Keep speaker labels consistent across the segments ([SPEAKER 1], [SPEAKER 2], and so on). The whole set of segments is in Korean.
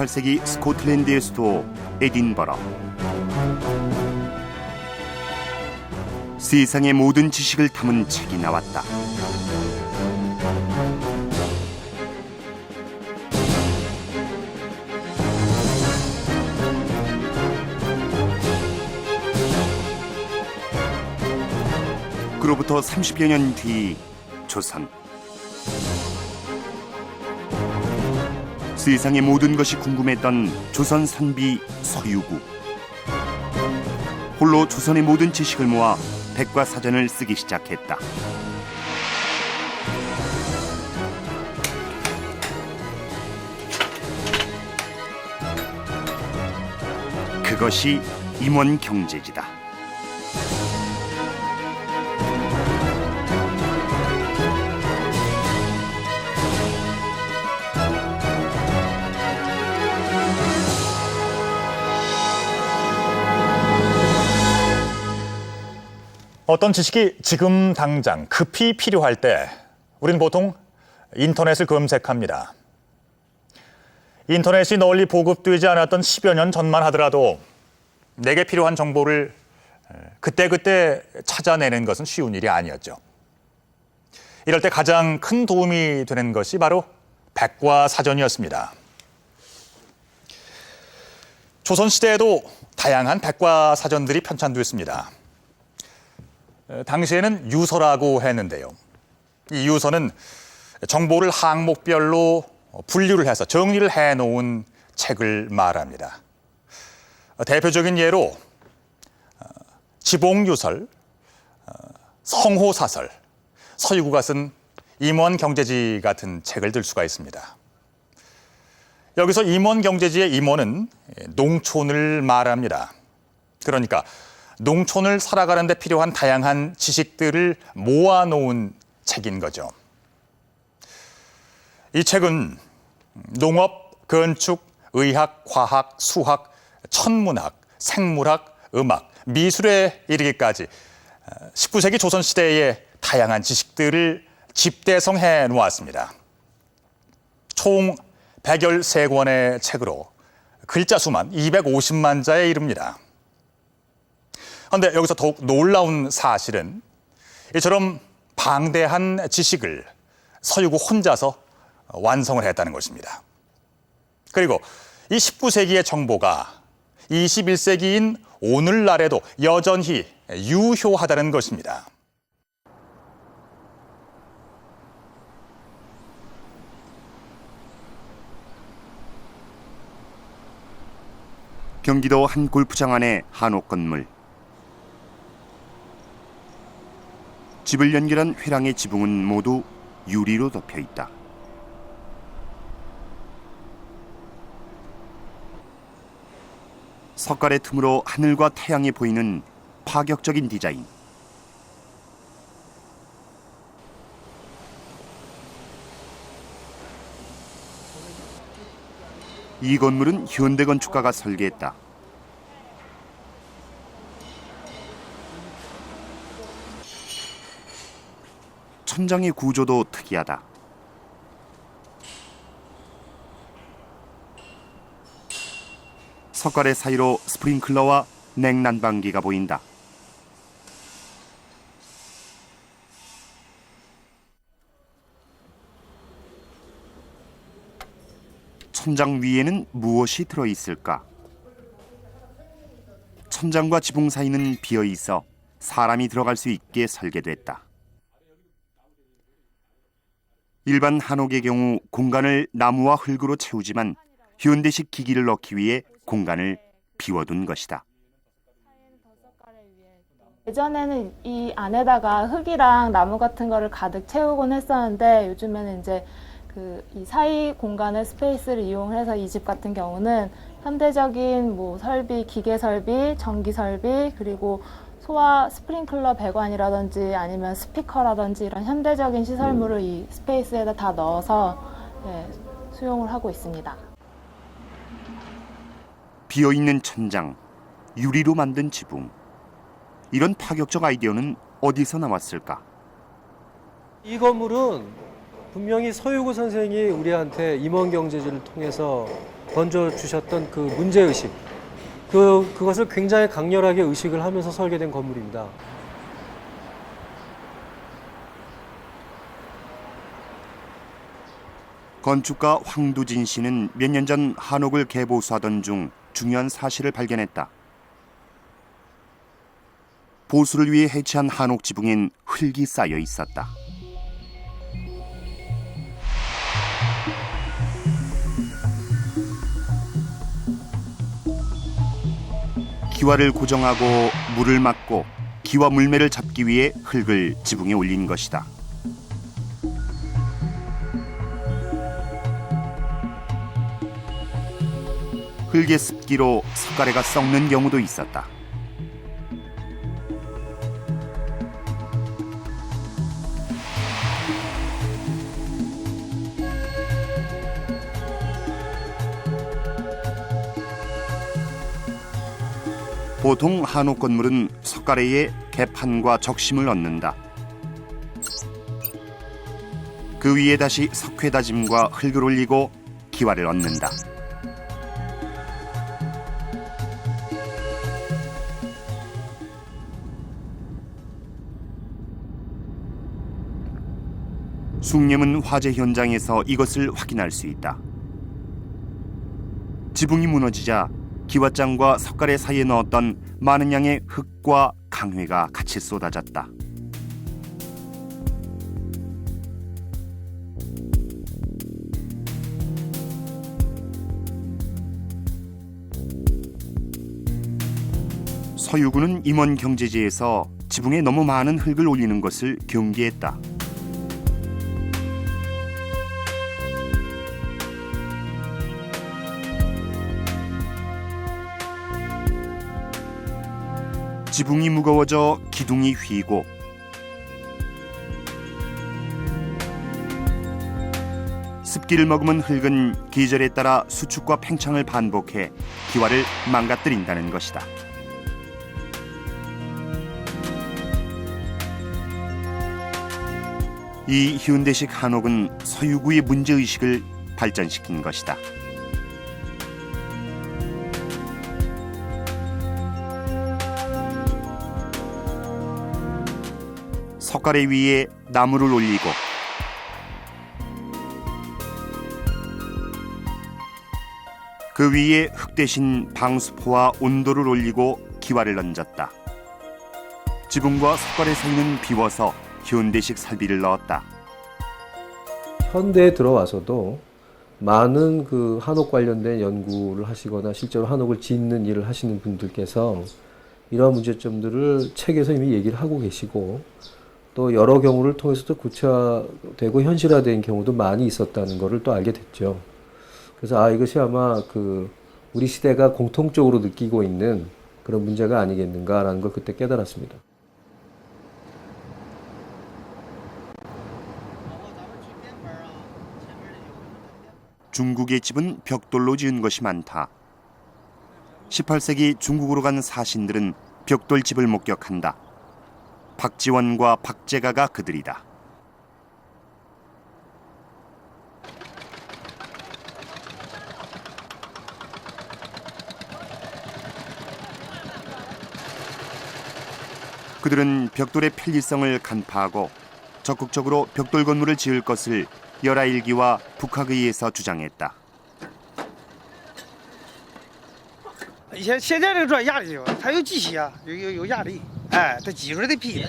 [SPEAKER 1] 18세기 스코틀랜드의 수도 에딘버러. 세상의 모든 지식을 담은 책이 나왔다. 그로부터 30여 년 뒤 조선. 세상의 모든 것이 궁금했던 조선 선비 서유구. 홀로 조선의 모든 지식을 모아 백과사전을 쓰기 시작했다. 그것이 임원경제지다.
[SPEAKER 2] 어떤 지식이 지금 당장 급히 필요할 때 우리는 보통 인터넷을 검색합니다. 인터넷이 널리 보급되지 않았던 10여 년 전만 하더라도 내게 필요한 정보를 그때그때 찾아내는 것은 쉬운 일이 아니었죠. 이럴 때 가장 큰 도움이 되는 것이 바로 백과사전이었습니다. 조선시대에도 다양한 백과사전들이 편찬됐습니다. 당시에는 유서라고 했는데요. 이 유서는 정보를 항목별로 분류를 해서 정리를 해놓은 책을 말합니다. 대표적인 예로 지봉유설, 성호사설, 서유구가 쓴 임원경제지 같은 책을 들 수가 있습니다. 여기서 임원경제지의 임원은 농촌을 말합니다. 그러니까 농촌을 살아가는 데 필요한 다양한 지식들을 모아놓은 책인 거죠. 이 책은 농업, 건축, 의학, 과학, 수학, 천문학, 생물학, 음악, 미술에 이르기까지 19세기 조선시대의 다양한 지식들을 집대성해 놓았습니다. 총 113권의 책으로 글자 수만 250만 자에 이릅니다. 그런데 여기서 더욱 놀라운 사실은 이처럼 방대한 지식을 서유구 혼자서 완성을 했다는 것입니다. 그리고 이 19세기의 정보가 21세기인 오늘날에도 여전히 유효하다는 것입니다.
[SPEAKER 1] 경기도 한 골프장 안의 한옥 건물. 집을 연결한 회랑의 지붕은 모두 유리로 덮여 있다. 석갈의 틈으로 하늘과 태양이 보이는 파격적인 디자인. 이 건물은 현대 건축가가 설계했다. 천장의 구조도 특이하다. 석갈의 사이로 스프링클러와 냉난방기가 보인다. 천장 위에는 무엇이 들어있을까? 천장과 지붕 사이는 비어 있어 사람이 들어갈 수 있게 설계됐다. 일반 한옥의 경우 공간을 나무와 흙으로 채우지만 현대식 기기를 넣기 위해 공간을 비워둔 것이다.
[SPEAKER 3] 예전에는 이 안에다가 흙이랑 나무 같은 거를 가득 채우곤 했었는데 요즘에는 이제 이 사이 공간의 스페이스를 이용해서 이 집 같은 경우는 현대적인 설비, 기계 설비, 전기 설비, 그리고 소화 스프링클러 배관이라든지 아니면 스피커라든지 이런 현대적인 시설물을 이 스페이스에다 다 넣어서 수용을 하고 있습니다.
[SPEAKER 1] 비어있는 천장, 유리로 만든 지붕. 이런 파격적 아이디어는 어디서 나왔을까?
[SPEAKER 4] 이 건물은 분명히 서유구 선생이 우리한테 임원경제지를 통해서 던져주셨던 그 문제의식, 그것을 굉장히 강렬하게 의식을 하면서 설계된 건물입니다.
[SPEAKER 1] 건축가 황두진 씨는 몇 년 전 한옥을 개보수하던 중 중요한 사실을 발견했다. 보수를 위해 해체한 한옥 지붕엔 흙이 쌓여 있었다. 기와를 고정하고 물을 막고 기와 물매를 잡기 위해 흙을 지붕에 올린 것이다. 흙의 습기로 석가래가 썩는 경우도 있었다. 보통 한옥 건물은 석가래에 개판과 적심을 얹는다. 그 위에 다시 석회 다짐과 흙을 올리고 기와를 얹는다. 숭례문 화재 현장에서 이것을 확인할 수 있다. 지붕이 무너지자 기와장과 석가래 사이에 넣었던 많은 양의 흙과 강회가 같이 쏟아졌다. 서유구는 임원 경제지에서 지붕에 너무 많은 흙을 올리는 것을 경계했다. 지붕이 무거워져 기둥이 휘고 습기를 머금은 흙은 계절에 따라 수축과 팽창을 반복해 기와를 망가뜨린다는 것이다. 이 현대식 한옥은 서유구의 문제의식을 발전시킨 것이다. 석가래 위에 나무를 올리고 그 위에 흙 대신 방수포와 온도를 올리고 기와를 얹었다. 지붕과 석가래 사이는 비워서 현대식 설비를 넣었다.
[SPEAKER 4] 현대에 들어와서도 많은 그 한옥 관련된 연구를 하시거나 실제로 한옥을 짓는 일을 하시는 분들께서 이러한 문제점들을 책에서 이미 얘기를 하고 계시고 또 여러 경우를 통해서도 구체화되고 현실화된 경우도 많이 있었다는 것을 또 알게 됐죠. 그래서 이것이 아마 그 우리 시대가 공통적으로 느끼고 있는 그런 문제가 아니겠는가라는 걸 그때 깨달았습니다.
[SPEAKER 1] 중국의 집은 벽돌로 지은 것이 많다. 18세기 중국으로 간 사신들은 벽돌집을 목격한다. 박지원과 박재가가 그들이다. 그들은 벽돌의 편리성을 간파하고 적극적으로 벽돌 건물을 지을 것을 열하일기와 북학의회에서 주장했다.
[SPEAKER 5] 现在这个砖压力它有机器啊，有压力，哎，它挤出来的坯。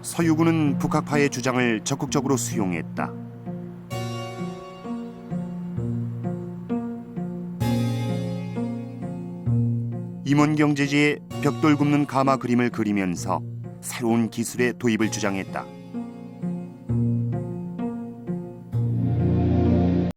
[SPEAKER 1] 서유구는 북학파의 주장을 적극적으로 수용했다. 임원경제지에 벽돌 굽는 가마 그림을 그리면서 새로운 기술의 도입을 주장했다.